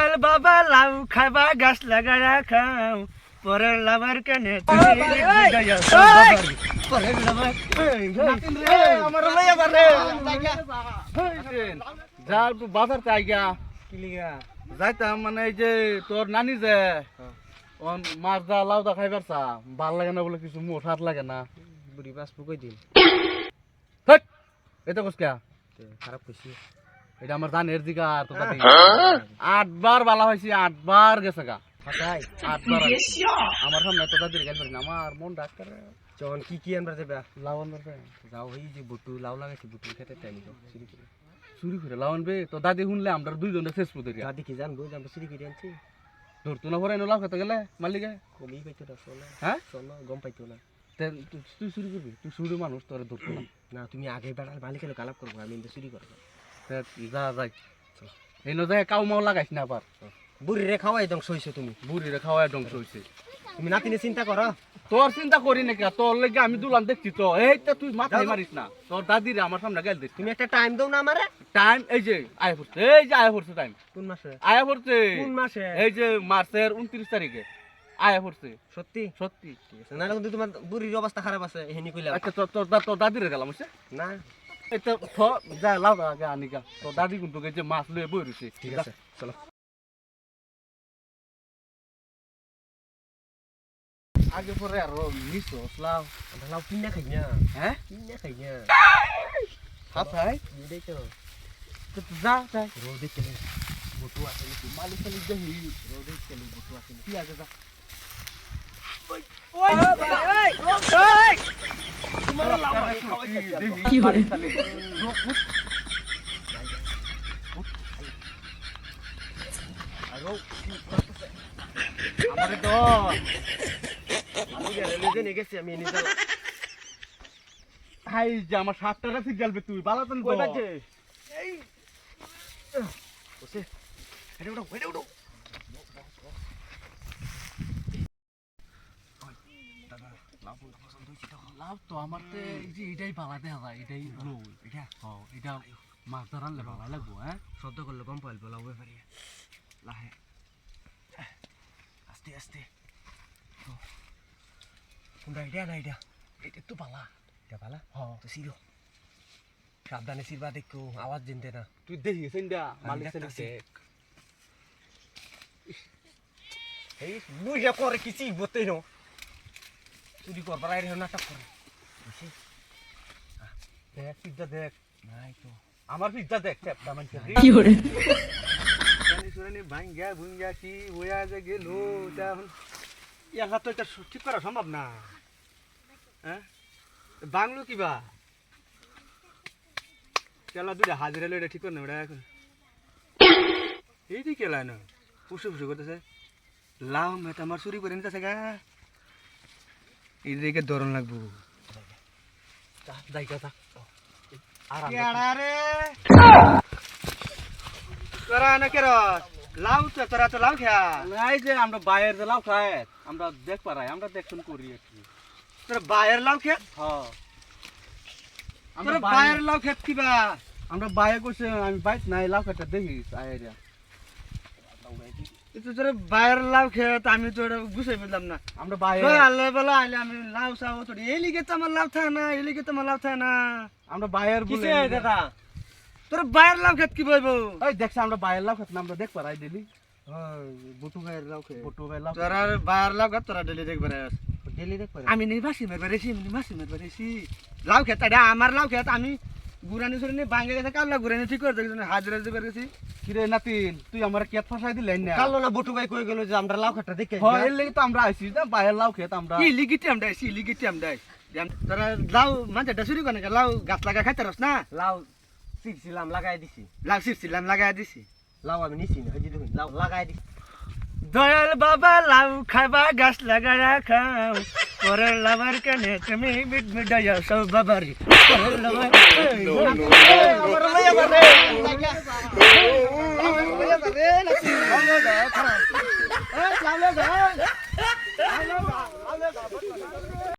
দয়াল বাবা লাউ খাবা গাছ লাগায়া খাও পরের লাভার কেনে তুমি দয়াল বাবা পরের লাভার আমার লইয়া বারে যা বাজার চাই গা কি লিগা যাইতাম মানে এই যে তোর নানি যে মাছ দা লাউ দা খাইবার চা ভাল লাগে না বলে কিছু মোট হাত লাগে না বুড়ি বাস ফুকই দিন এটা কসকা খারাপ কইছি এটা আমার জানের দিকার তো দাদি 8 বার বালা হইছি 8 বার গেছে গা হাতাই 8 বার আমার সামনে তো দাদির গাল পারি না আমার মন ডাক্তার যখন কি আনবার যাবে লাউ আনবার যাও এই যে বুটু লাউ লাগাইছি বুটু খেতে টাইম তো শুরু করে চুরি করে লাউ আনবে তো দাদি শুনলে আমরা দুইজনে শেষ পড়ে দাদি কি জানবো যে আমরা চুরি করে আনছি ধরতো না পরে লাউ খেতে গেলে মালিকে কমই পাইতো না শোনা হ্যাঁ শোনা গম পাইতো না তুই চুরি করবি তুই চুরি মানুষ তোর ধরতো না না তুমি আগে বেড়াল মালিকের গালাপ করবো আমি কিন্তু চুরি করবো যা যাই এই ন যায় কাউ মাও লাগাইস না আবার বুড়ি রে খাওয়াই ধ্বংস হইছো তুমি বুড়িরে খাওয়ায় ধ্বংস হয়েছে তুমি নাতিনে চিন্তা করো তোর চিন্তা করি নাকি তোর লেগে আমি দুলান দেখছি তো এইটা তুই মাথায় মারিস না তোর দাদিরে আমার সামনে গেল দেখছি তুমি একটা টাইম দাও না আমারে টাইম এই যে আয়া পড়ছে এই যে আয়া পড়ছে টাইম কোন মাসে আয়া পড়ছে কোন মাসে এই যে মার্চের 29 তারিখে আয়া পড়ছে সত্যি সত্যি না কিন্তু তোমার বুড়ির অবস্থা খারাপ আছে হেনি কইলা আচ্ছা তোর দাদিরে গেলাম হচ্ছে না এটা যা লাও আগে আনিকা তোর দাদি কিন্তু যে মাছ লয়ে বই রয়েছে ঠিক আছে চলো আগে পরে আর মিস লাও লাউ কিনা খাই না হ্যাঁ কিনা খাই না হাতাই এই তো তো যা যাই রোদে চলে বুটু আছে নাকি মালিক খালি দেখি রোদে চলে বুটু আছে নাকি কি আছে যা কি করে আমারে তো আমি গেলে নিয়ে গেছি আমি নিজে হাই যে আমার সাতটা ঠিক গেলবে তুই বালাতন কই বাজে এই ওসে এটা উঠো দাদা লাভ পছন্দ হইছে তো লাভ তো আমার তে এই যে এটাই বালা দেখা যায় এটাই লো এটা এটা মাছ ধর আনলে ভালো লাগবো হ্যাঁ শব্দ করলে কম পাইল লাভ পারি লাহে আস্তে আস্তে কোনটা এটা না এটা এটা তো বালা এটা ভালো হ্যাঁ তো সিরো সাবধানে সিরবা দেখো আওয়াজ জিনতে না তুই দেখিস ইন্ডা মালিক দেখতাছি। দেখ এই বুঝা করে কিছু বলতে নো চুরি করবার আইরে নাটক করে বুঝছি দেখ পিজ্জা দেখ নাই তো আমার পিজ্জা দেখ চাপটা মানুষের কি করে জানি শুনানি ভাঙ্গা ভুঙ্গা কি হইয়া যে গেল এটা এখন তো এটা ঠিক করা সম্ভব না হ্যাঁ বাংলো কিবা কেলা দুইটা হাজিরা লইটা ঠিক করে না ওটা এখন এই দিকে কেলা না ফুসু ফুসু করতেছে লাউ মেটা আমার চুরি করে নিতেছে গা এইদিকে ধরন লাগবো যাই কথা আরাম রে তোরা না কেন লাউ তো তোরা তো লাউ খা নাই যে আমরা বাইরের যে লাউ খাই আমরা দেখ পারাই আমরা দেখুন করি একটু তোরা বাইরের লাউ খেত হ্যাঁ আমরা বাইরের লাউ খেত কিবা আমরা বাইরে কইছে আমি বাইত নাই লাউ খেতে দেখিস আইরা এটা তোরা বাইরের লাউ খেত আমি তো এটা বুঝাই পেলাম না আমরা বাইরে আল্লাহ বলা আইলে আমি লাউ চাও তো এই লিগে তো আমার লাউ থাকে না এই লিগে তো আমার লাউ থাকে না আমরা বাইরের বলে কিসে দাদা তোরা বাইরের লাউ খেত কি বলবো ওই দেখছ আমরা বাইরের লাউ খেত না আমরা দেখ পারাই ডেলি বুটু ভাইয়ের লাউ খেয়ে ফটো ভাই লাউ তোরা বাইরের লাউ খেত তোরা ডেলি দেখবে ডেলি দেখ পারাই আমি নেই মাসি মেরবার রেছি আমি মাসি মেরবার রেছি লাউ খেত এটা আমার লাউ খেত আমি গুরানি সরিনি ভাঙ্গে গেছে কাল গুরানি ঠিক করে দেখছি হাজিরা দিবার গেছি কিরে নাতিন তুই আমার কেত ফাসাই দিলেন না কাল না বুটু ভাই কই গেল যে আমরা লাউ খেতটা দেখে হয় এর লাগি তো আমরা আইছি না বাইরের লাউ খেত আমরা কি লিগিটি আমদাই সি লিগিটি আমদাই তোরা লাউ মানে ডাসুরি কোনে লাউ গাছ লাগা খাইতে রস না লাউ সিরছিলাম লাগাই দিছি লাউ সিরছিলাম লাগাই দিছি লাউ আমি নিছি না হজি দেখুন লাউ লাগাই দিছি দয়াল বাবা লাউ খাবা গাছ লাগায়া খাও পরের লাভার কেনে তুমি মিট মিটাইয়া সব বাবারি পরের লাভার আমার লইয়া বারে লইয়া বারে লাউ লাগা